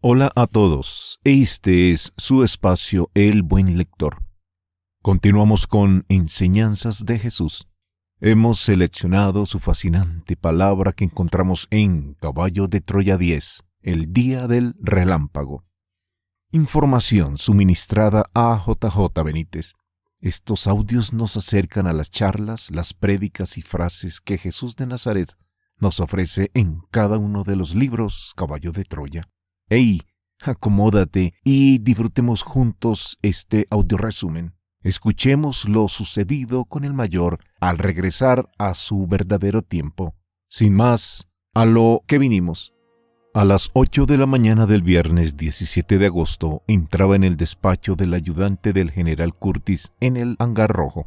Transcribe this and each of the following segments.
Hola a todos, este es su espacio El Buen Lector. Continuamos con Enseñanzas de Jesús. Hemos seleccionado su fascinante palabra que encontramos en Caballo de Troya 10, el día del relámpago. Información suministrada a JJ Benítez. Estos audios nos acercan a las charlas, las prédicas y frases que Jesús de Nazaret nos ofrece en cada uno de los libros Caballo de Troya. ¡Hey! Acomódate y disfrutemos juntos este audio resumen. Escuchemos lo sucedido con el mayor al regresar a su verdadero tiempo. Sin más, a lo que vinimos. A las 8 de la mañana del viernes 17 de agosto entraba en el despacho del ayudante del general Curtis en el hangar rojo.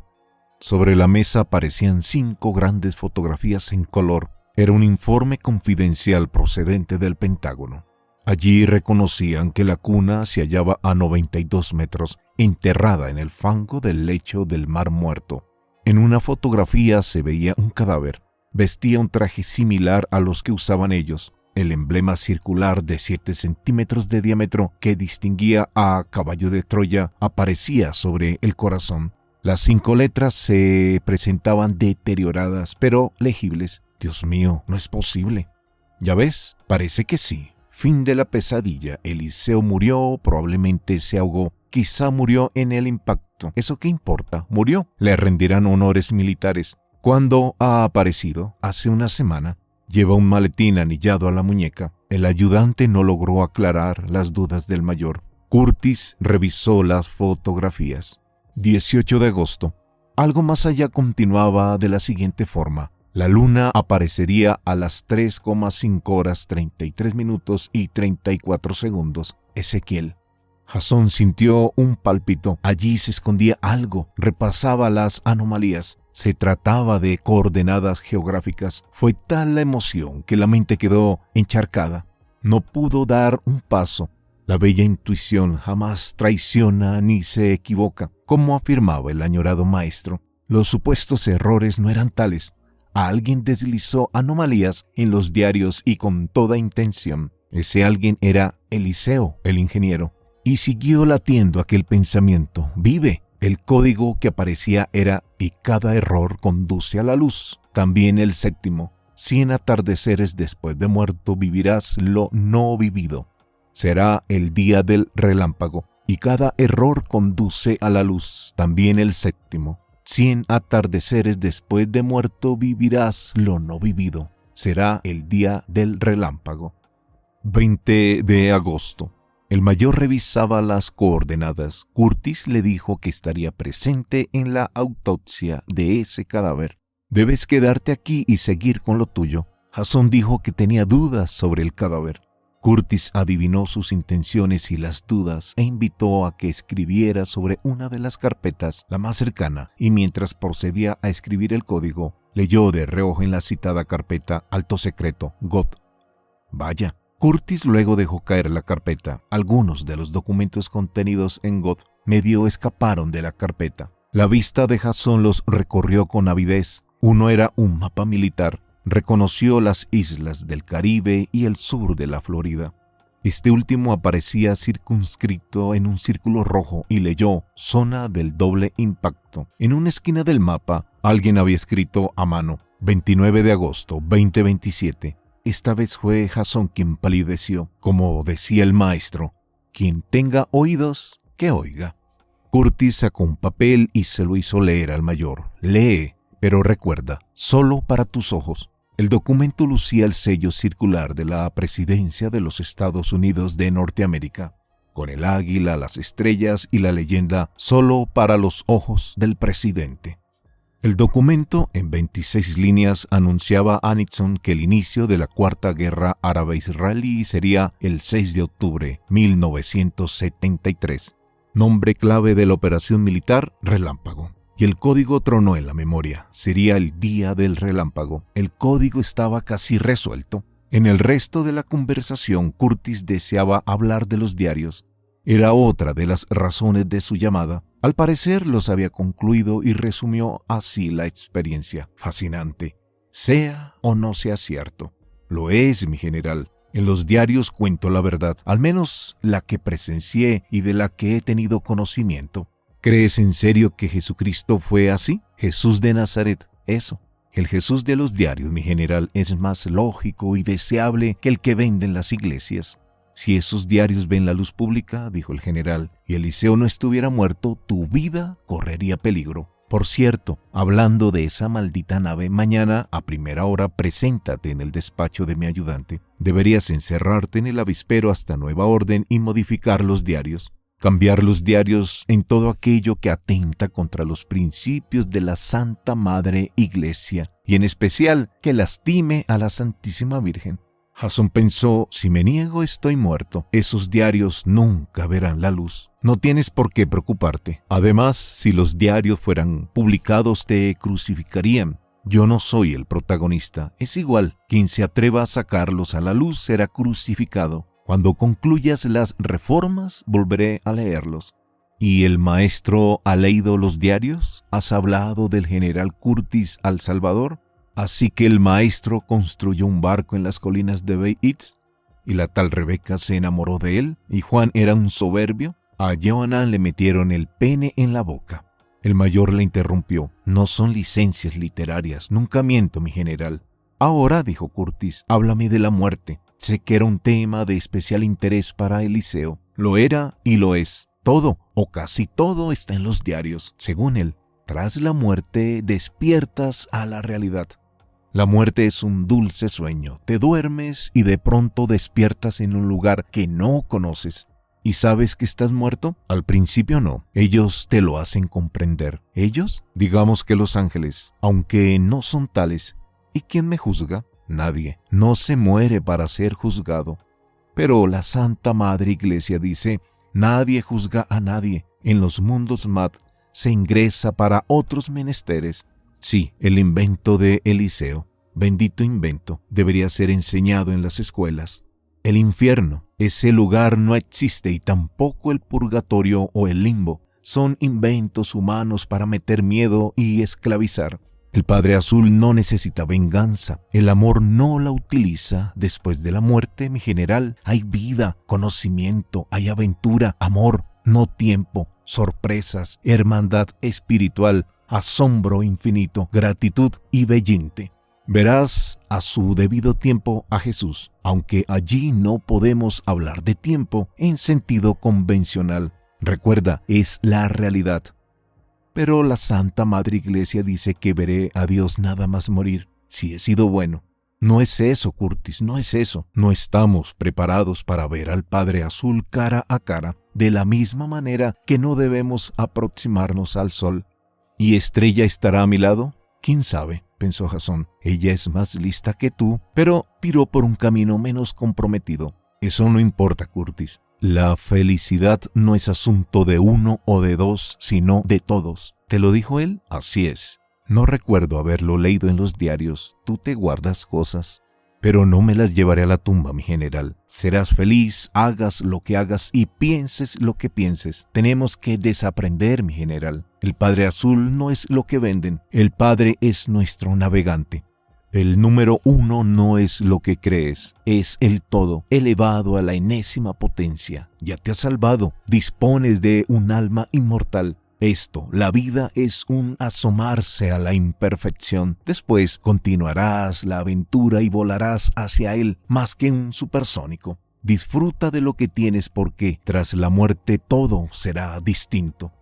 Sobre la mesa aparecían 5 grandes fotografías en color. Era un informe confidencial procedente del Pentágono. Allí reconocían que la cuna se hallaba a 92 metros, enterrada en el fango del lecho del Mar Muerto. En una fotografía se veía un cadáver. Vestía un traje similar a los que usaban ellos. El emblema circular de 7 centímetros de diámetro que distinguía a Caballo de Troya aparecía sobre el corazón. Las 5 letras se presentaban deterioradas, pero legibles. Dios mío, no es posible. ¿Ya ves? Parece que sí. Fin de la pesadilla. Eliseo murió, probablemente se ahogó, quizá murió en el impacto. ¿Eso qué importa? Murió. Le rendirán honores militares. ¿Cuándo ha aparecido? Hace una semana. Lleva un maletín anillado a la muñeca. El ayudante no logró aclarar las dudas del mayor. Curtis revisó las fotografías. 18 de agosto. Algo más allá continuaba de la siguiente forma. La luna aparecería a las 3,5 horas 33 minutos y 34 segundos. Ezequiel. Jasón sintió un pálpito. Allí se escondía algo. Repasaba las anomalías. Se trataba de coordenadas geográficas. Fue tal la emoción que la mente quedó encharcada. No pudo dar un paso. La bella intuición jamás traiciona ni se equivoca, como afirmaba el añorado maestro. Los supuestos errores no eran tales. Alguien deslizó anomalías en los diarios y con toda intención. Ese alguien era Eliseo, el ingeniero. Y siguió latiendo aquel pensamiento. Vive. El código que aparecía era: y cada error conduce a la luz. También el 7º. 100 atardeceres después de muerto vivirás lo no vivido. Será el día del relámpago. Y cada error conduce a la luz. También el 7º. 100 atardeceres después de muerto vivirás lo no vivido. Será el día del relámpago. 20 de agosto. El mayor revisaba las coordenadas. Curtis le dijo que estaría presente en la autopsia de ese cadáver. Debes quedarte aquí y seguir con lo tuyo. Jasón dijo que tenía dudas sobre el cadáver. Curtis adivinó sus intenciones y las dudas e invitó a que escribiera sobre una de las carpetas, la más cercana, y mientras procedía a escribir el código, leyó de reojo en la citada carpeta Alto Secreto, God. Vaya. Curtis luego dejó caer la carpeta. Algunos de los documentos contenidos en God medio escaparon de la carpeta. La vista de Jasón los recorrió con avidez. Uno era un mapa militar. Reconoció las islas del Caribe y el sur de la Florida. Este último aparecía circunscrito en un círculo rojo y leyó zona del doble impacto. En una esquina del mapa, alguien había escrito a mano: 29 de agosto 2027. Esta vez fue Jasón quien palideció. Como decía el maestro: quien tenga oídos, que oiga. Curtis sacó un papel y se lo hizo leer al mayor. Lee, pero recuerda, solo para tus ojos. El documento lucía el sello circular de la Presidencia de los Estados Unidos de Norteamérica, con el águila, las estrellas y la leyenda «Solo para los ojos del presidente». El documento, en 26 líneas, anunciaba a Nixon que el inicio de la Cuarta Guerra Árabe-Israelí sería el 6 de octubre 1973. Nombre clave de la operación militar: Relámpago. Y el código tronó en la memoria. Sería el día del relámpago. El código estaba casi resuelto. En el resto de la conversación, Curtis deseaba hablar de los diarios. Era otra de las razones de su llamada. Al parecer los había concluido y resumió así la experiencia. Fascinante. Sea o no sea cierto. Lo es, mi general. En los diarios cuento la verdad, al menos la que presencié y de la que he tenido conocimiento. ¿Crees en serio que Jesucristo fue así? Jesús de Nazaret, eso. El Jesús de los diarios, mi general, es más lógico y deseable que el que venden las iglesias. Si esos diarios ven la luz pública, dijo el general, y Eliseo no estuviera muerto, tu vida correría peligro. Por cierto, hablando de esa maldita nave, mañana a primera hora preséntate en el despacho de mi ayudante. Deberías encerrarte en el avispero hasta nueva orden y modificar los diarios. Cambiar los diarios en todo aquello que atenta contra los principios de la Santa Madre Iglesia, y en especial que lastime a la Santísima Virgen. Jasón pensó, si me niego estoy muerto. Esos diarios nunca verán la luz. No tienes por qué preocuparte. Además, si los diarios fueran publicados te crucificarían. Yo no soy el protagonista. Es igual, quien se atreva a sacarlos a la luz será crucificado. Cuando concluyas las reformas, volveré a leerlos. ¿Y el maestro ha leído los diarios? ¿Has hablado del general Curtis al Salvador? Así que el maestro construyó un barco en las colinas de Beit, y la tal Rebeca se enamoró de él, y Juan era un soberbio. A Johanán le metieron el pene en la boca. El mayor le interrumpió. No son licencias literarias, nunca miento, mi general. Ahora, dijo Curtis, háblame de la muerte. Sé que era un tema de especial interés para Eliseo. Lo era y lo es. Todo, o casi todo, está en los diarios. Según él, tras la muerte despiertas a la realidad. La muerte es un dulce sueño. Te duermes y de pronto despiertas en un lugar que no conoces. ¿Y sabes que estás muerto? Al principio no. Ellos te lo hacen comprender. ¿Ellos? Digamos que los ángeles, aunque no son tales. ¿Y quién me juzga? Nadie. No se muere para ser juzgado. Pero la Santa Madre Iglesia dice, nadie juzga a nadie. En los mundos mat se ingresa para otros menesteres. Sí, el invento de Eliseo, bendito invento, debería ser enseñado en las escuelas. El infierno, ese lugar no existe, y tampoco el purgatorio o el limbo. Son inventos humanos para meter miedo y esclavizar. El Padre Azul no necesita venganza. El amor no la utiliza. Después de la muerte, mi general, hay vida, conocimiento, hay aventura, amor, no tiempo, sorpresas, hermandad espiritual, asombro infinito, gratitud y bellinte. Verás a su debido tiempo a Jesús, aunque allí no podemos hablar de tiempo en sentido convencional. Recuerda, es la realidad. Pero la Santa Madre Iglesia dice que veré a Dios nada más morir, si he sido bueno. No es eso, Curtis, no es eso. No estamos preparados para ver al Padre Azul cara a cara, de la misma manera que no debemos aproximarnos al sol. ¿Y Estrella estará a mi lado? ¿Quién sabe?, pensó Jasón. Ella es más lista que tú, pero tiró por un camino menos comprometido. Eso no importa, Curtis. La felicidad no es asunto de uno o de dos, sino de todos. ¿Te lo dijo él? Así es. No recuerdo haberlo leído en los diarios. Tú te guardas cosas. Pero no me las llevaré a la tumba, mi general. Serás feliz, hagas lo que hagas y pienses lo que pienses. Tenemos que desaprender, mi general. El Padre Azul no es lo que venden. El Padre es nuestro navegante. El número 1 no es lo que crees, es el todo, elevado a la enésima potencia. Ya te has salvado, dispones de un alma inmortal. Esto, la vida, es un asomarse a la imperfección. Después continuarás la aventura y volarás hacia él más que un supersónico. Disfruta de lo que tienes porque tras la muerte todo será distinto.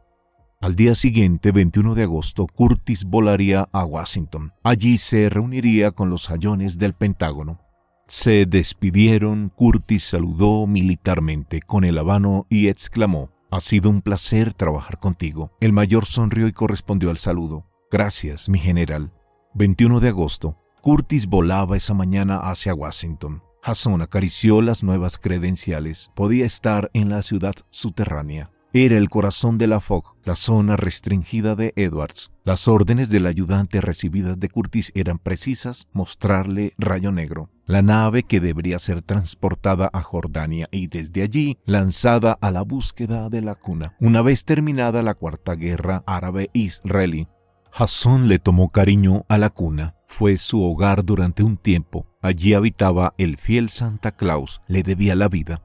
Al día siguiente, 21 de agosto, Curtis volaría a Washington. Allí se reuniría con los sayones del Pentágono. Se despidieron. Curtis saludó militarmente con el habano y exclamó: «Ha sido un placer trabajar contigo». El mayor sonrió y correspondió al saludo. «Gracias, mi general». 21 de agosto. Curtis volaba esa mañana hacia Washington. Jasón acarició las nuevas credenciales. Podía estar en la ciudad subterránea. Era el corazón de la Fogg, la zona restringida de Edwards. Las órdenes del ayudante recibidas de Curtis eran precisas: mostrarle Rayo Negro, la nave que debería ser transportada a Jordania y desde allí lanzada a la búsqueda de la cuna. Una vez terminada la Cuarta Guerra Árabe-Israelí, Jasón le tomó cariño a la cuna. fue su hogar durante un tiempo. Allí habitaba el fiel Santa Claus, le debía la vida.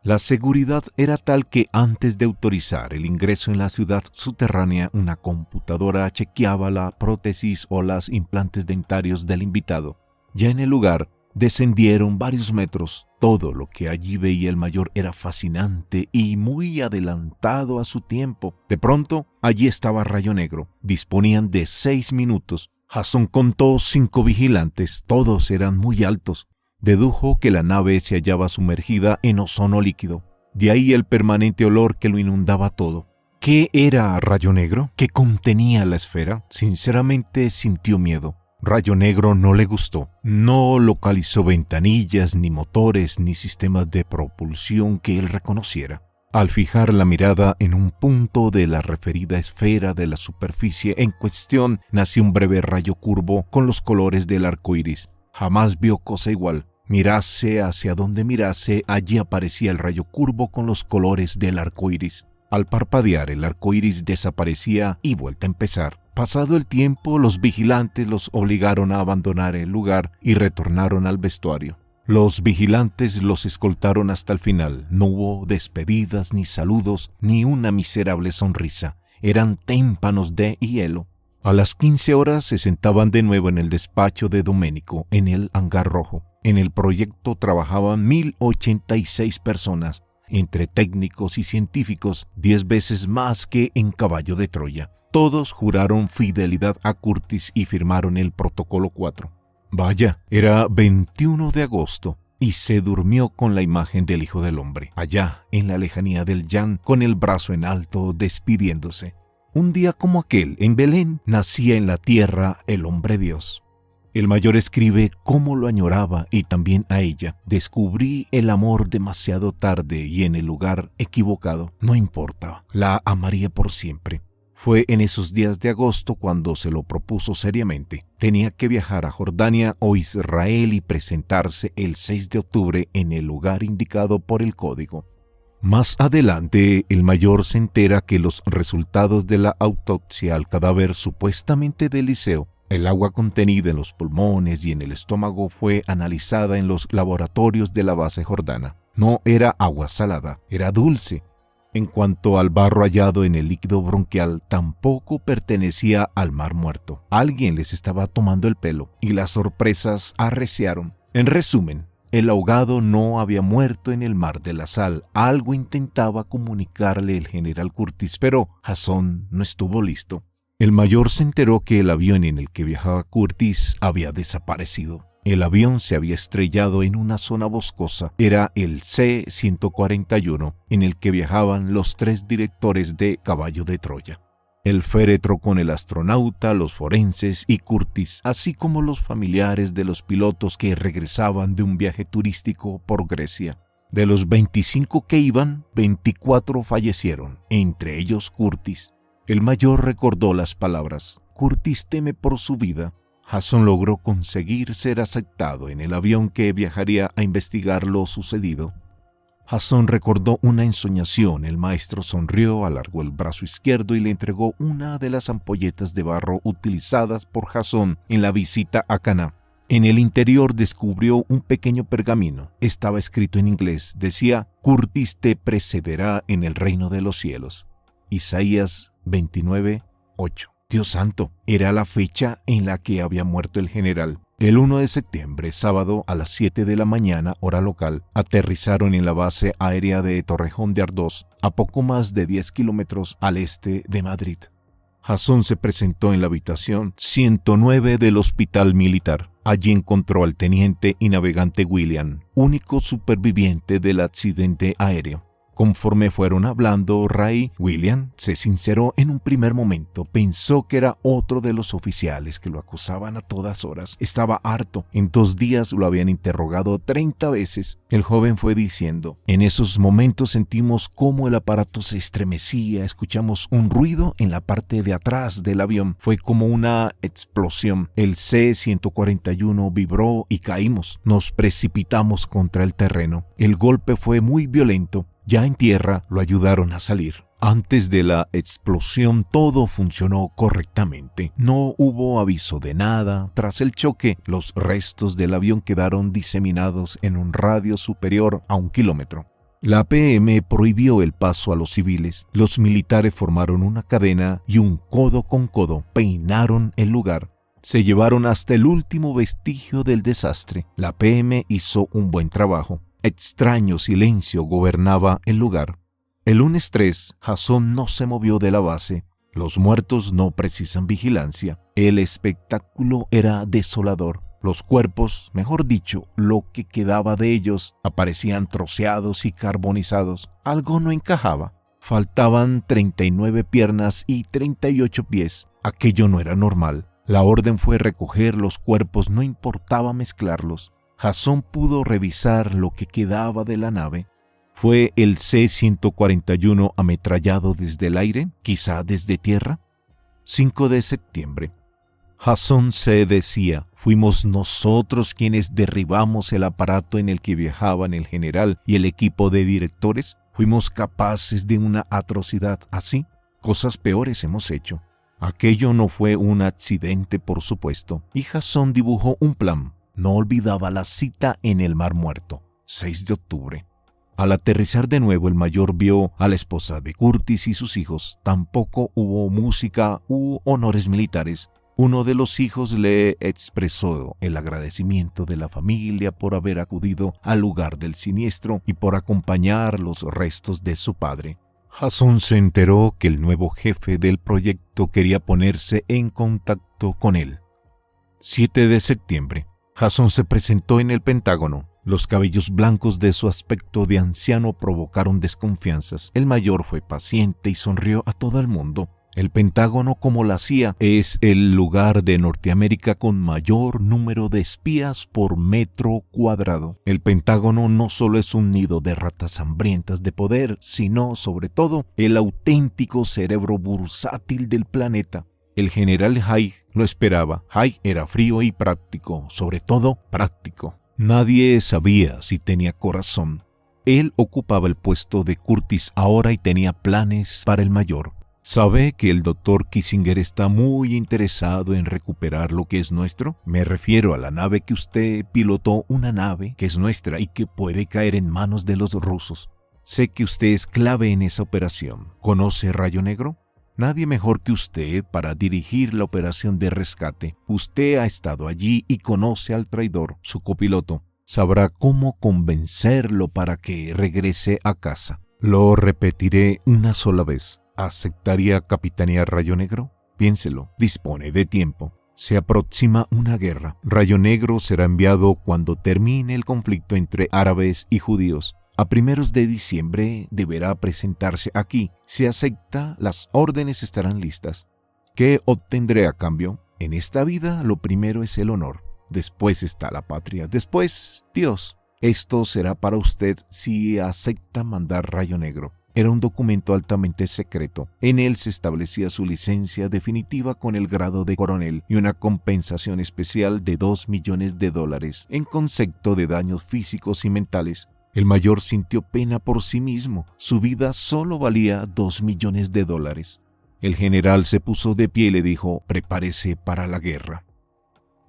La seguridad era tal que antes de autorizar el ingreso en la ciudad subterránea, una computadora chequeaba la prótesis o los implantes dentarios del invitado. Ya en el lugar, descendieron varios metros. Todo lo que allí veía el mayor era fascinante y muy adelantado a su tiempo. De pronto, allí estaba Rayo Negro. Disponían de 6 minutos. Jasón contó 5 vigilantes. Todos eran muy altos. Dedujo que la nave se hallaba sumergida en ozono líquido. De ahí el permanente olor que lo inundaba todo. ¿Qué era Rayo Negro? ¿Qué contenía la esfera? Sinceramente sintió miedo. Rayo Negro no le gustó. No localizó ventanillas, ni motores, ni sistemas de propulsión que él reconociera. Al fijar la mirada en un punto de la referida esfera de la superficie en cuestión, nació un breve rayo curvo con los colores del arco iris. Jamás vio cosa igual. Mirase hacia donde mirase, allí aparecía el rayo curvo con los colores del arco iris. Al parpadear, el arco iris desaparecía y vuelta a empezar. Pasado el tiempo, los vigilantes los obligaron a abandonar el lugar y retornaron al vestuario. Los vigilantes los escoltaron hasta el final. No hubo despedidas, ni saludos, ni una miserable sonrisa. Eran témpanos de hielo. A las 15 horas se sentaban de nuevo en el despacho de Doménico, en el hangar rojo. En el proyecto trabajaban 1086 personas, entre técnicos y científicos, 10 veces más que en Caballo de Troya. Todos juraron fidelidad a Curtis y firmaron el protocolo 4. Vaya, era 21 de agosto y se durmió con la imagen del Hijo del Hombre, allá en la lejanía del Yan, con el brazo en alto, despidiéndose. Un día como aquel, en Belén, nacía en la tierra el hombre Dios. El mayor escribe cómo lo añoraba y también a ella. Descubrí el amor demasiado tarde y en el lugar equivocado. No importa, la amaría por siempre. Fue en esos días de agosto cuando se lo propuso seriamente. Tenía que viajar a Jordania o Israel y presentarse el 6 de octubre en el lugar indicado por el código. Más adelante, el mayor se entera que los resultados de la autopsia al cadáver supuestamente de Eliseo, el agua contenida en los pulmones y en el estómago, fue analizada en los laboratorios de la base jordana. No era agua salada, era dulce. En cuanto al barro hallado en el líquido bronquial, tampoco pertenecía al mar muerto. Alguien les estaba tomando el pelo y las sorpresas arreciaron. En resumen, el ahogado no había muerto en el mar de la sal. Algo intentaba comunicarle el general Curtis, pero Jasón no estuvo listo. El mayor se enteró que el avión en el que viajaba Curtis había desaparecido. El avión se había estrellado en una zona boscosa. Era el C-141 en el que viajaban los 3 directores de Caballo de Troya. El féretro con el astronauta, los forenses y Curtis, así como los familiares de los pilotos que regresaban de un viaje turístico por Grecia. De los 25 que iban, 24 fallecieron, entre ellos Curtis. El mayor recordó las palabras: Curtis teme por su vida. Jasón logró conseguir ser aceptado en el avión que viajaría a investigar lo sucedido. Jasón recordó una ensoñación. El maestro sonrió, alargó el brazo izquierdo y le entregó una de las ampolletas de barro utilizadas por Jasón en la visita a Caná. En el interior descubrió un pequeño pergamino. Estaba escrito en inglés. Decía: Curtis te precederá en el reino de los cielos. Isaías 29:8. Dios santo, era la fecha en la que había muerto el general. El 1 de septiembre, sábado, a las 7 de la mañana, hora local, aterrizaron en la base aérea de Torrejón de Ardoz, a poco más de 10 kilómetros al este de Madrid. Jasón se presentó en la habitación 109 del hospital militar. Allí encontró al teniente y navegante William, único superviviente del accidente aéreo. Conforme fueron hablando, William se sinceró en un primer momento. Pensó que era otro de los oficiales que lo acusaban a todas horas. Estaba harto. En 2 días lo habían interrogado 30 veces. El joven fue diciendo: en esos momentos sentimos cómo el aparato se estremecía. Escuchamos un ruido en la parte de atrás del avión. Fue como una explosión. El C-141 vibró y caímos. Nos precipitamos contra el terreno. El golpe fue muy violento. Ya en tierra lo ayudaron a salir. Antes de la explosión todo funcionó correctamente. No hubo aviso de nada. Tras el choque, los restos del avión quedaron diseminados en un radio superior a 1 kilómetro. La PM prohibió el paso a los civiles. Los militares formaron una cadena y un codo con codo peinaron el lugar. Se llevaron hasta el último vestigio del desastre. La PM hizo un buen trabajo. Extraño silencio gobernaba el lugar. El lunes 3, Jason no se movió de la base. Los muertos no precisan vigilancia. El espectáculo era desolador. Los cuerpos, mejor dicho, lo que quedaba de ellos, aparecían troceados y carbonizados. Algo no encajaba. Faltaban 39 piernas y 38 pies. Aquello no era normal. La orden fue recoger los cuerpos, no importaba mezclarlos. Jason pudo revisar lo que quedaba de la nave. ¿Fue el C-141 ametrallado desde el aire? ¿Quizá desde tierra? 5 de septiembre. Jason se decía, fuimos nosotros quienes derribamos el aparato en el que viajaban el general y el equipo de directores. Fuimos capaces de una atrocidad así. Cosas peores hemos hecho. Aquello no fue un accidente, por supuesto. Y Jason dibujó un plan. No olvidaba la cita en el Mar Muerto, 6 de octubre. Al aterrizar de nuevo, el mayor vio a la esposa de Curtis y sus hijos. Tampoco hubo música u honores militares. Uno de los hijos le expresó el agradecimiento de la familia por haber acudido al lugar del siniestro y por acompañar los restos de su padre. Jason se enteró que el nuevo jefe del proyecto quería ponerse en contacto con él. 7 de septiembre. Jason se presentó en el Pentágono. Los cabellos blancos de su aspecto de anciano provocaron desconfianzas. El mayor fue paciente y sonrió a todo el mundo. El Pentágono, como la CIA, es el lugar de Norteamérica con mayor número de espías por metro cuadrado. El Pentágono no solo es un nido de ratas hambrientas de poder, sino, sobre todo, el auténtico cerebro bursátil del planeta. El general Haig lo esperaba. Haig era frío y práctico, sobre todo práctico. Nadie sabía si tenía corazón. Él ocupaba el puesto de Curtis ahora y tenía planes para el mayor. ¿Sabe que el doctor Kissinger está muy interesado en recuperar lo que es nuestro? Me refiero a la nave que usted pilotó, una nave que es nuestra y que puede caer en manos de los rusos. Sé que usted es clave en esa operación. ¿Conoce Rayo Negro? Nadie mejor que usted para dirigir la operación de rescate. Usted ha estado allí y conoce al traidor, su copiloto. Sabrá cómo convencerlo para que regrese a casa. Lo repetiré una sola vez. ¿Aceptaría capitanear Rayo Negro? Piénselo, dispone de tiempo. Se aproxima una guerra. Rayo Negro será enviado cuando termine el conflicto entre árabes y judíos. A primeros de diciembre deberá presentarse aquí. Si acepta, las órdenes estarán listas. ¿Qué obtendré a cambio? En esta vida lo primero es el honor. Después está la patria. Después, Dios. Esto será para usted si acepta mandar Rayo Negro. Era un documento altamente secreto. En él se establecía su licencia definitiva con el grado de coronel y una compensación especial de $2 millones en concepto de daños físicos y mentales. El mayor sintió pena por sí mismo. Su vida solo valía $2 millones. El general se puso de pie y le dijo: prepárese para la guerra.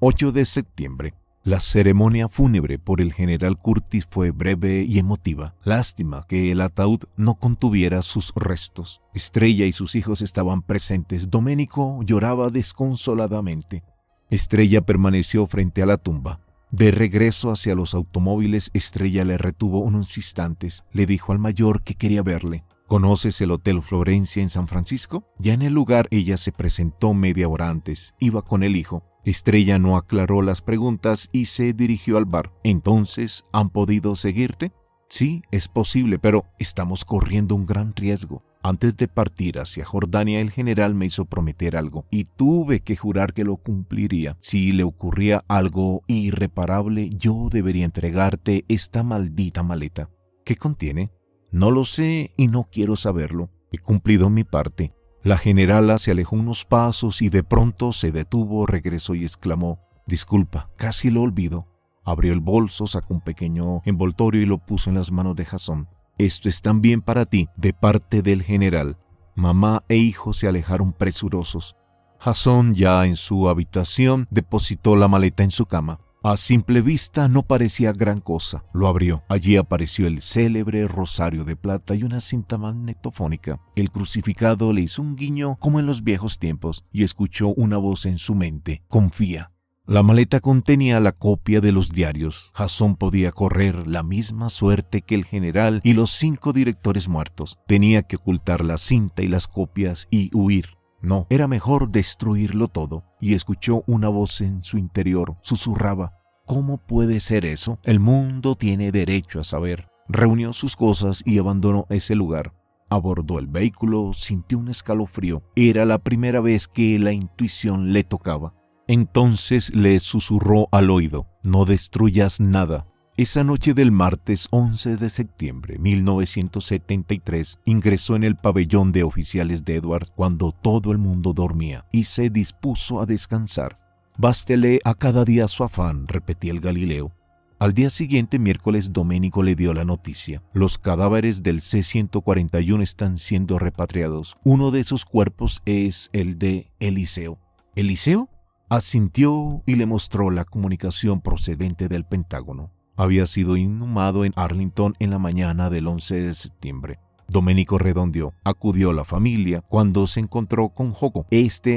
8 de septiembre. La ceremonia fúnebre por el general Curtis fue breve y emotiva. Lástima que el ataúd no contuviera sus restos. Estrella y sus hijos estaban presentes. Doménico lloraba desconsoladamente. Estrella permaneció frente a la tumba. De regreso hacia los automóviles, Estrella le retuvo unos instantes. Le dijo al mayor que quería verle. ¿Conoces el Hotel Florencia en San Francisco? Ya en el lugar ella se presentó media hora antes. Iba con el hijo. Estrella no aclaró las preguntas y se dirigió al bar. ¿Entonces han podido seguirte? Sí, es posible, pero estamos corriendo un gran riesgo. Antes de partir hacia Jordania, el general me hizo prometer algo y tuve que jurar que lo cumpliría. Si le ocurría algo irreparable, yo debería entregarte esta maldita maleta. ¿Qué contiene? No lo sé y no quiero saberlo. He cumplido mi parte. La generala se alejó unos pasos y de pronto se detuvo, regresó y exclamó: disculpa, casi lo olvido. Abrió el bolso, sacó un pequeño envoltorio y lo puso en las manos de Jason. Esto es también para ti, de parte del general. Mamá e hijo se alejaron presurosos. Jasón, ya en su habitación, depositó la maleta en su cama. A simple vista no parecía gran cosa. Lo abrió. Allí apareció el célebre rosario de plata y una cinta magnetofónica. El crucificado le hizo un guiño como en los viejos tiempos y escuchó una voz en su mente: confía. La maleta contenía la copia de los diarios. Jasón podía correr la misma suerte que el general y los 5 directores muertos. Tenía que ocultar la cinta y las copias y huir. No, era mejor destruirlo todo. Y escuchó una voz en su interior. Susurraba: ¿cómo puede ser eso? El mundo tiene derecho a saber. Reunió sus cosas y abandonó ese lugar. Abordó el vehículo, sintió un escalofrío. Era la primera vez que la intuición le tocaba. Entonces le susurró al oído: no destruyas nada. Esa noche del martes 11 de septiembre de 1973 ingresó en el pabellón de oficiales de Edward cuando todo el mundo dormía y se dispuso a descansar. Bástele a cada día su afán, repetía el Galileo. Al día siguiente, miércoles, Domenico le dio la noticia: los cadáveres del C-141 están siendo repatriados. Uno de esos cuerpos es el de Eliseo. ¿Eliseo? Asintió y le mostró la comunicación procedente del Pentágono. Había sido inhumado en Arlington en la mañana del 11 de septiembre. Domenico redondeó. Acudió la familia cuando se encontró con Joco.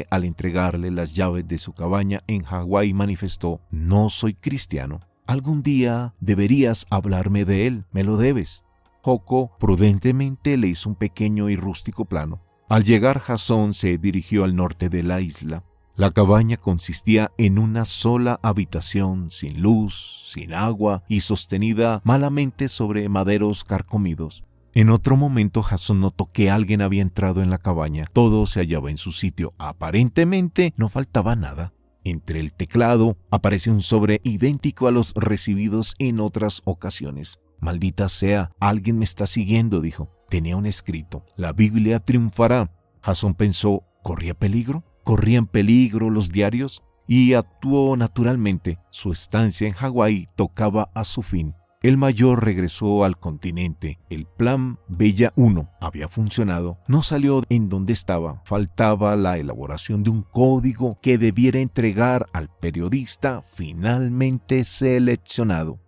Al entregarle las llaves de su cabaña en Hawái, manifestó: no soy cristiano. Algún día deberías hablarme de él. Me lo debes. Joco prudentemente le hizo un pequeño y rústico plano. Al llegar, Jasón se dirigió al norte de la isla. La cabaña consistía en una sola habitación, sin luz, sin agua y sostenida malamente sobre maderos carcomidos. En otro momento, Jasón notó que alguien había entrado en la cabaña. Todo se hallaba en su sitio. Aparentemente no faltaba nada. Entre el teclado aparece un sobre idéntico a los recibidos en otras ocasiones. Maldita sea, alguien me está siguiendo, dijo. Tenía un escrito: la Biblia triunfará. Jasón pensó: ¿corría peligro? ¿Corrían peligro los diarios? Y actuó naturalmente. Su estancia en Hawái tocaba a su fin. El mayor regresó al continente. El plan Bella 1 había funcionado. No salió en donde estaba. Faltaba la elaboración de un código que debiera entregar al periodista finalmente seleccionado.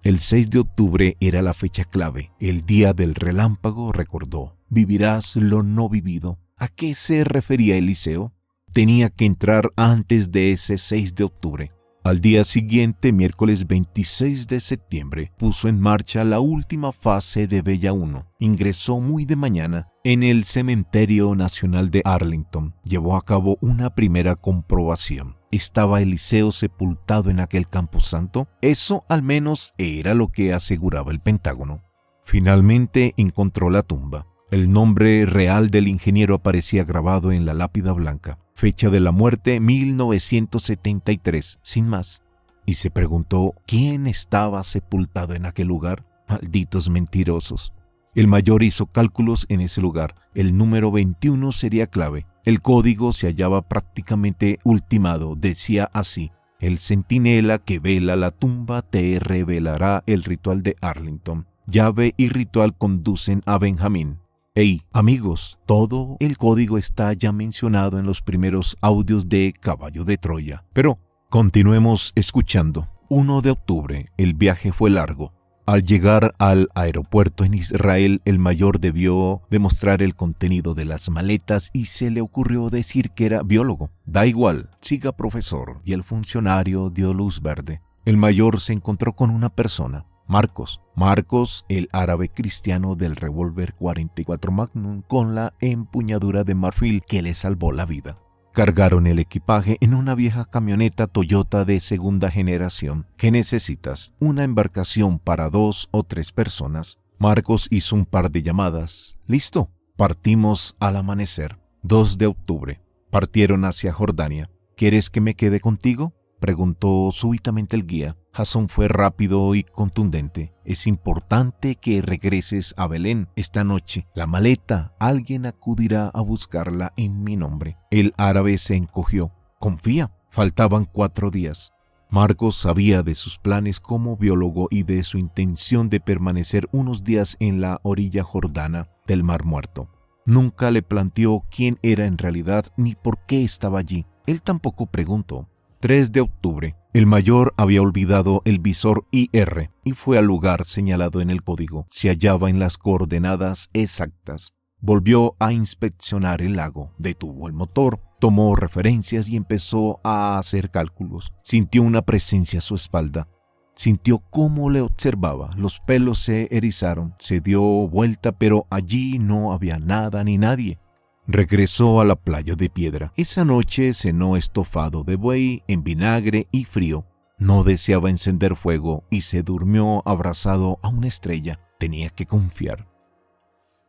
El 6 de octubre era la fecha clave. El día del relámpago, recordó. Vivirás lo no vivido. ¿A qué se refería Eliseo? Tenía que entrar antes de ese 6 de octubre. Al día siguiente, miércoles 26 de septiembre, puso en marcha la última fase de Bella 1. Ingresó muy de mañana en el Cementerio Nacional de Arlington. Llevó a cabo una primera comprobación. ¿Estaba Eliseo sepultado en aquel camposanto? Eso al menos era lo que aseguraba el Pentágono. Finalmente encontró la tumba. El nombre real del ingeniero aparecía grabado en la lápida blanca. Fecha de la muerte: 1973, sin más. Y se preguntó: ¿quién estaba sepultado en aquel lugar? Malditos mentirosos. El mayor hizo cálculos en ese lugar. El número 21 sería clave. El código se hallaba prácticamente ultimado. Decía así: el centinela que vela la tumba te revelará el ritual de Arlington. Llave y ritual conducen a Benjamín. Hey, amigos, todo el código está ya mencionado en los primeros audios de Caballo de Troya. Pero continuemos escuchando. 1 de octubre, el viaje fue largo. Al llegar al aeropuerto en Israel, el mayor debió demostrar el contenido de las maletas y se le ocurrió decir que era biólogo. Da igual, siga, profesor. Y el funcionario dio luz verde. El mayor se encontró con una persona. Marcos, el árabe cristiano del revólver 44 Magnum con la empuñadura de marfil que le salvó la vida. Cargaron el equipaje en una vieja camioneta Toyota de segunda generación. ¿Qué necesitas? Una embarcación para 2 o 3 personas. Marcos hizo un par de llamadas. Listo. Partimos al amanecer. 2 de octubre. Partieron hacia Jordania. ¿Quieres que me quede contigo?, preguntó súbitamente el guía. Jasón fue rápido y contundente. Es importante que regreses a Belén esta noche. La maleta, alguien acudirá a buscarla en mi nombre. El árabe se encogió. Confía. Faltaban 4 días. Marcos sabía de sus planes como biólogo y de su intención de permanecer unos días en la orilla jordana del Mar Muerto. Nunca le planteó quién era en realidad ni por qué estaba allí. Él tampoco preguntó. 3 de octubre. El mayor había olvidado el visor IR y fue al lugar señalado en el código. Se hallaba en las coordenadas exactas. Volvió a inspeccionar el lago, detuvo el motor, tomó referencias y empezó a hacer cálculos. Sintió una presencia a su espalda. Sintió cómo le observaba. Los pelos se erizaron. Se dio vuelta, pero allí no había nada ni nadie. Regresó a la playa de piedra. Esa noche cenó estofado de buey en vinagre y frío. No deseaba encender fuego y se durmió abrazado a una estrella. Tenía que confiar.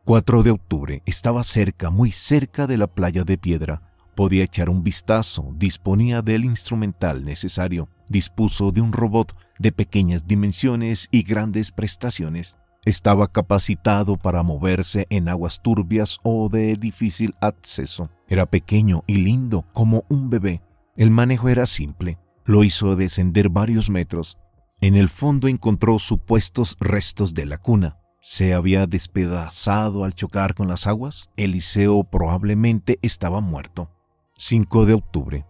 4 de octubre. Estaba cerca, muy cerca de la playa de piedra. Podía echar un vistazo. Disponía del instrumental necesario. Dispuso de un robot de pequeñas dimensiones y grandes prestaciones. Estaba capacitado para moverse en aguas turbias o de difícil acceso. Era pequeño y lindo, como un bebé. El manejo era simple. Lo hizo descender varios metros. En el fondo encontró supuestos restos de la cuna. ¿Se había despedazado al chocar con las aguas? Eliseo probablemente estaba muerto. 5 de octubre.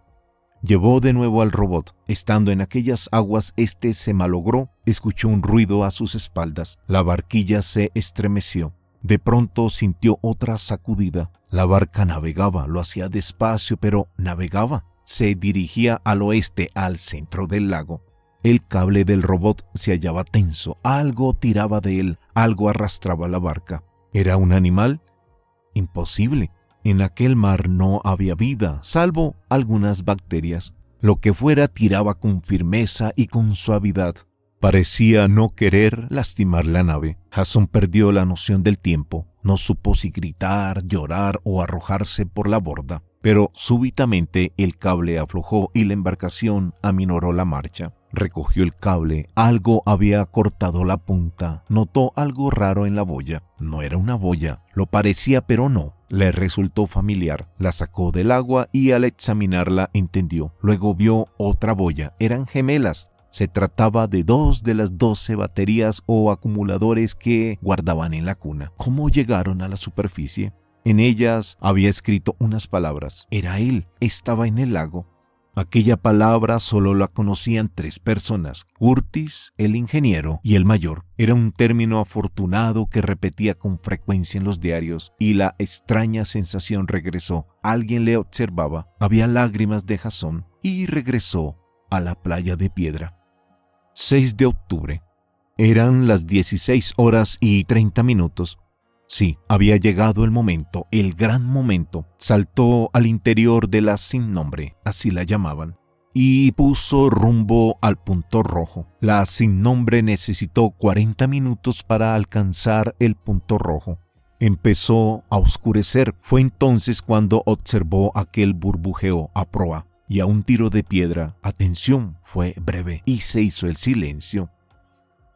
Llevó de nuevo al robot. Estando en aquellas aguas, se malogró. Escuchó un ruido a sus espaldas. La barquilla se estremeció. De pronto sintió otra sacudida. La barca navegaba. Lo hacía despacio, pero navegaba. Se dirigía al oeste, al centro del lago. El cable del robot se hallaba tenso. Algo tiraba de él. Algo arrastraba la barca. ¿Era un animal? Imposible. En aquel mar no había vida, salvo algunas bacterias. Lo que fuera tiraba con firmeza y con suavidad. Parecía no querer lastimar la nave. Jasón perdió la noción del tiempo. No supo si gritar, llorar o arrojarse por la borda. Pero súbitamente el cable aflojó y la embarcación aminoró la marcha. Recogió el cable. Algo había cortado la punta. Notó algo raro en la boya. No era una boya. Lo parecía, pero no. Le resultó familiar. La sacó del agua y al examinarla entendió. Luego vio otra boya. Eran gemelas. Se trataba de 2 de las 12 baterías o acumuladores que guardaban en la cuna. ¿Cómo llegaron a la superficie? En ellas había escrito unas palabras. Era él. Estaba en el lago. Aquella palabra solo la conocían 3 personas, Curtis, el ingeniero y el mayor. Era un término afortunado que repetía con frecuencia en los diarios y la extraña sensación regresó. Alguien le observaba. Había lágrimas de Jasón y regresó a la playa de piedra. 6 de octubre. Eran las 16:30. Sí, había llegado el momento, el gran momento. Saltó al interior de la sin nombre, así la llamaban, y puso rumbo al punto rojo. La sin nombre necesitó 40 minutos para alcanzar el punto rojo. Empezó a oscurecer. Fue entonces cuando observó aquel burbujeo a proa y a un tiro de piedra. Atención, fue breve y se hizo el silencio.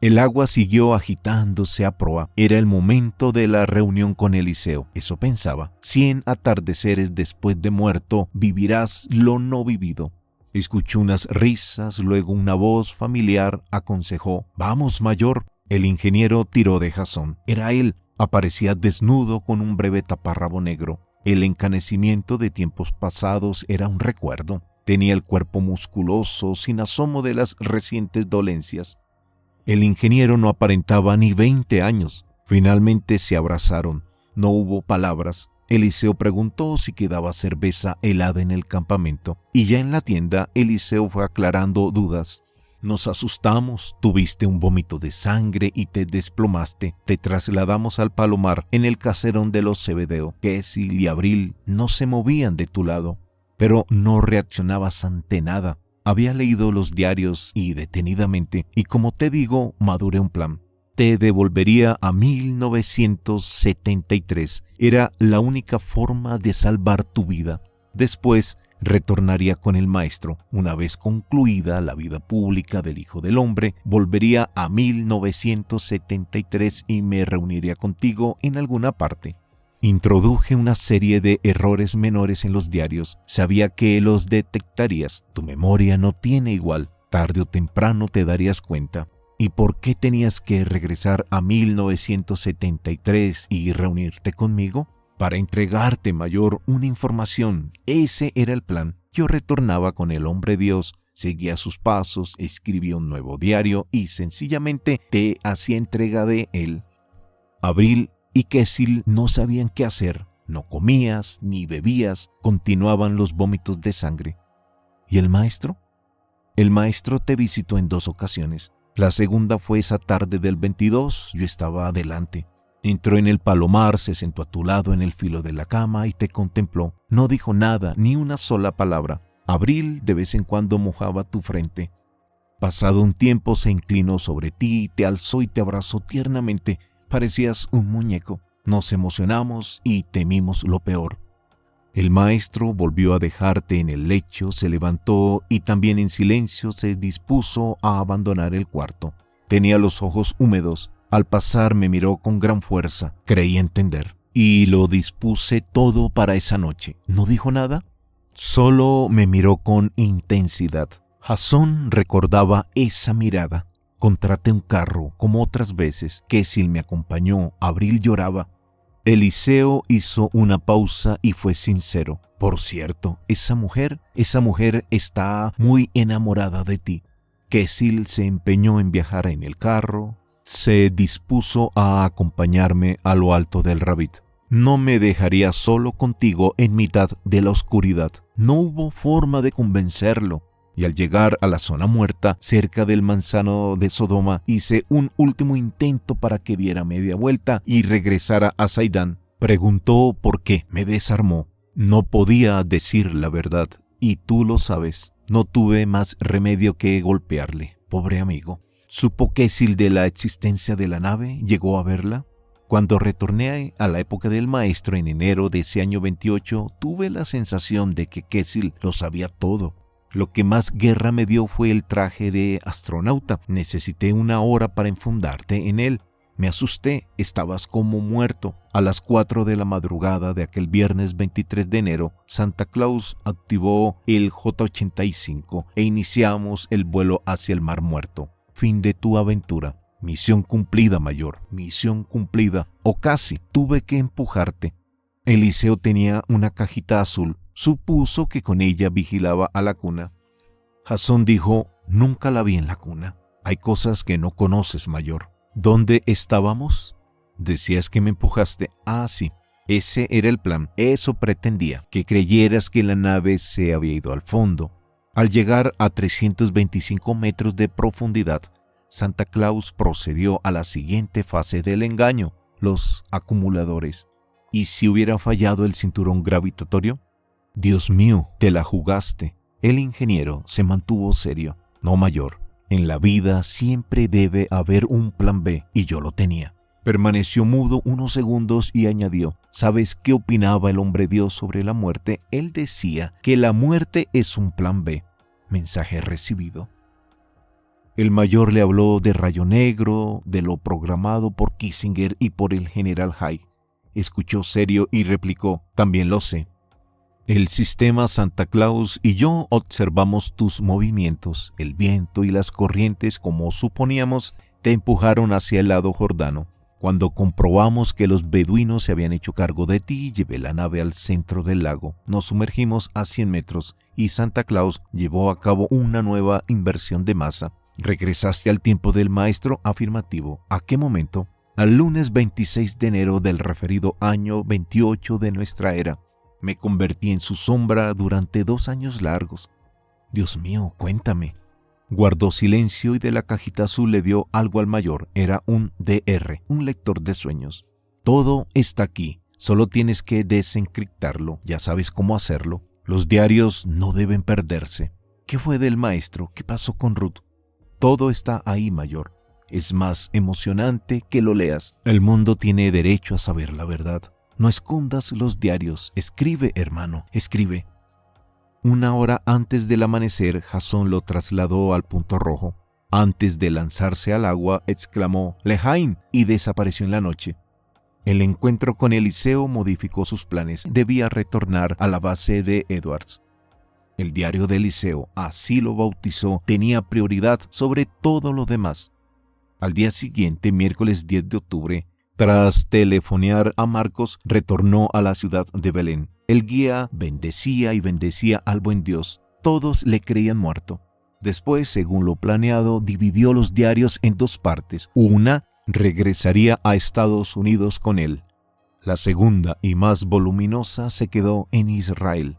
El agua siguió agitándose a proa. Era el momento de la reunión con Eliseo. Eso pensaba. 100 atardeceres después de muerto vivirás lo no vivido. Escuchó unas risas, luego una voz familiar aconsejó: «Vamos, mayor». El ingeniero tiró de Jasón. Era él. Aparecía desnudo con un breve taparrabo negro. El encanecimiento de tiempos pasados era un recuerdo. Tenía el cuerpo musculoso, sin asomo de las recientes dolencias. El ingeniero no aparentaba ni 20 años. Finalmente se abrazaron. No hubo palabras. Eliseo preguntó si quedaba cerveza helada en el campamento. Y ya en la tienda, Eliseo fue aclarando dudas. Nos asustamos, tuviste un vómito de sangre y te desplomaste. Te trasladamos al Palomar en el caserón de los Zebedeo. Kessil y Abril no se movían de tu lado, pero no reaccionabas ante nada. Había leído los diarios y detenidamente, y como te digo, maduré un plan. Te devolvería a 1973. Era la única forma de salvar tu vida. Después retornaría con el maestro. Una vez concluida la vida pública del Hijo del Hombre, volvería a 1973 y me reuniría contigo en alguna parte. Introduje una serie de errores menores en los diarios. Sabía que los detectarías. Tu memoria no tiene igual. Tarde o temprano te darías cuenta. ¿Y por qué tenías que regresar a 1973 y reunirte conmigo? Para entregarte, mayor, una información. Ese era el plan. Yo retornaba con el hombre Dios, seguía sus pasos, escribía un nuevo diario y sencillamente te hacía entrega de él. Abril y Cecil no sabían qué hacer. No comías ni bebías, continuaban los vómitos de sangre. ¿Y el maestro? El maestro te visitó en 2 ocasiones. La segunda fue esa tarde del 22, yo estaba adelante. Entró en el palomar, se sentó a tu lado en el filo de la cama y te contempló. No dijo nada, ni una sola palabra. Abril de vez en cuando mojaba tu frente. Pasado un tiempo se inclinó sobre ti, te alzó y te abrazó tiernamente. Parecías un muñeco. Nos emocionamos y temimos lo peor. El maestro volvió a dejarte en el lecho, se levantó y también en silencio se dispuso a abandonar el cuarto. Tenía los ojos húmedos. Al pasar me miró con gran fuerza. Creí entender. Y lo dispuse todo para esa noche. ¿No dijo nada? Solo me miró con intensidad. Jasón recordaba esa mirada. Contraté un carro, como otras veces. Cecil me acompañó. Abril lloraba. Eliseo hizo una pausa y fue sincero. Por cierto, esa mujer está muy enamorada de ti. Cecil se empeñó en viajar en el carro. Se dispuso a acompañarme a lo alto del Rabit. No me dejaría solo contigo en mitad de la oscuridad. No hubo forma de convencerlo. Y al llegar a la zona muerta, cerca del manzano de Sodoma, hice un último intento para que diera media vuelta y regresara a Saidán. Preguntó por qué, me desarmó. No podía decir la verdad, y tú lo sabes. No tuve más remedio que golpearle, pobre amigo. ¿Supo Cecil de la existencia de la nave? ¿Llegó a verla? Cuando retorné a la época del maestro en enero de ese año 28, tuve la sensación de que Cecil lo sabía todo. Lo que más guerra me dio fue el traje de astronauta. Necesité 1 hora para enfundarte en él. Me asusté, estabas como muerto. A las 4 de la madrugada de aquel viernes 23 de enero, Santa Claus activó el J-85 e iniciamos el vuelo hacia el Mar Muerto. Fin de tu aventura. Misión cumplida, mayor. Misión cumplida. O casi. Tuve que empujarte. Eliseo tenía una cajita azul. Supuso que con ella vigilaba a la cuna. Jasón dijo, nunca la vi en la cuna. Hay cosas que no conoces, mayor. ¿Dónde estábamos? Decías que me empujaste. Ah, sí. Ese era el plan. Eso pretendía, que creyeras que la nave se había ido al fondo. Al llegar a 325 metros de profundidad, Santa Claus procedió a la siguiente fase del engaño, los acumuladores. ¿Y si hubiera fallado el cinturón gravitatorio? Dios mío, te la jugaste. El ingeniero se mantuvo serio. No, mayor. En la vida siempre debe haber un plan B, y yo lo tenía. Permaneció mudo unos segundos y añadió, ¿sabes qué opinaba el hombre Dios sobre la muerte? Él decía que la muerte es un plan B. Mensaje recibido. El mayor le habló de Rayo Negro, de lo programado por Kissinger y por el general Haig. Escuchó serio y replicó, también lo sé. El sistema Santa Claus y yo observamos tus movimientos. El viento y las corrientes, como suponíamos, te empujaron hacia el lado jordano. Cuando comprobamos que los beduinos se habían hecho cargo de ti, llevé la nave al centro del lago. Nos sumergimos a 100 metros y Santa Claus llevó a cabo una nueva inversión de masa. ¿Regresaste al tiempo del maestro? Afirmativo. ¿A qué momento? Al lunes 26 de enero del referido año 28 de nuestra era. Me convertí en su sombra durante 2 años largos. Dios mío, cuéntame. Guardó silencio y de la cajita azul le dio algo al mayor. Era un DR, un lector de sueños. Todo está aquí. Solo tienes que desencriptarlo. Ya sabes cómo hacerlo. Los diarios no deben perderse. ¿Qué fue del maestro? ¿Qué pasó con Ruth? Todo está ahí, mayor. Es más emocionante que lo leas. El mundo tiene derecho a saber la verdad. No escondas los diarios. Escribe, hermano, escribe. 1 hora antes del amanecer, Jasón lo trasladó al punto rojo. Antes de lanzarse al agua, exclamó «Lejain» y desapareció en la noche. El encuentro con Eliseo modificó sus planes. Debía retornar a la base de Edwards. El diario de Eliseo, así lo bautizó, tenía prioridad sobre todo lo demás. Al día siguiente, miércoles 10 de octubre, tras telefonear a Marcos, retornó a la ciudad de Belén. El guía bendecía y bendecía al buen Dios. Todos le creían muerto. Después, según lo planeado, dividió los diarios en dos partes. Una regresaría a Estados Unidos con él. La segunda y más voluminosa se quedó en Israel.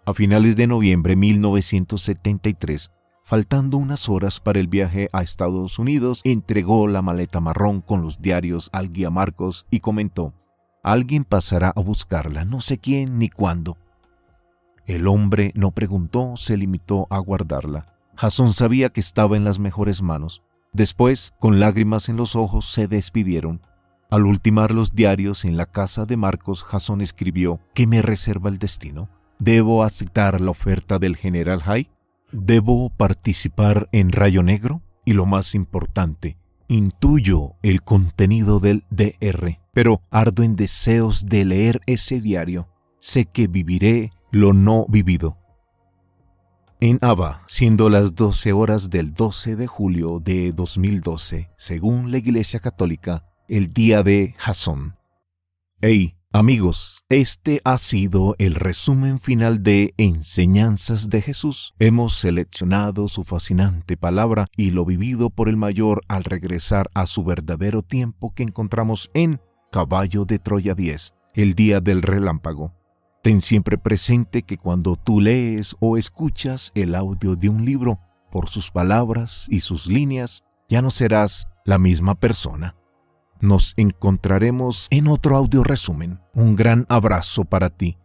A finales de noviembre de 1973, faltando unas horas para el viaje a Estados Unidos, entregó la maleta marrón con los diarios al guía Marcos y comentó: «Alguien pasará a buscarla, no sé quién ni cuándo». El hombre no preguntó, se limitó a guardarla. Jasón sabía que estaba en las mejores manos. Después, con lágrimas en los ojos, se despidieron. Al ultimar los diarios en la casa de Marcos, Jasón escribió: «¿Qué me reserva el destino? ¿Debo aceptar la oferta del general Hay? ¿Debo participar en Rayo Negro? Y lo más importante, intuyo el contenido del DR, pero ardo en deseos de leer ese diario. Sé que viviré lo no vivido». En Abba, siendo las 12 horas del 12 de julio de 2012, según la Iglesia Católica, el día de Jasón. Hey, amigos, este ha sido el resumen final de Enseñanzas de Jesús. Hemos seleccionado su fascinante palabra y lo vivido por el mayor al regresar a su verdadero tiempo que encontramos en Caballo de Troya 10, el día del relámpago. Ten siempre presente que cuando tú lees o escuchas el audio de un libro, por sus palabras y sus líneas, ya no serás la misma persona. Nos encontraremos en otro audio resumen. Un gran abrazo para ti.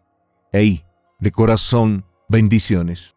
Hey, de corazón, bendiciones.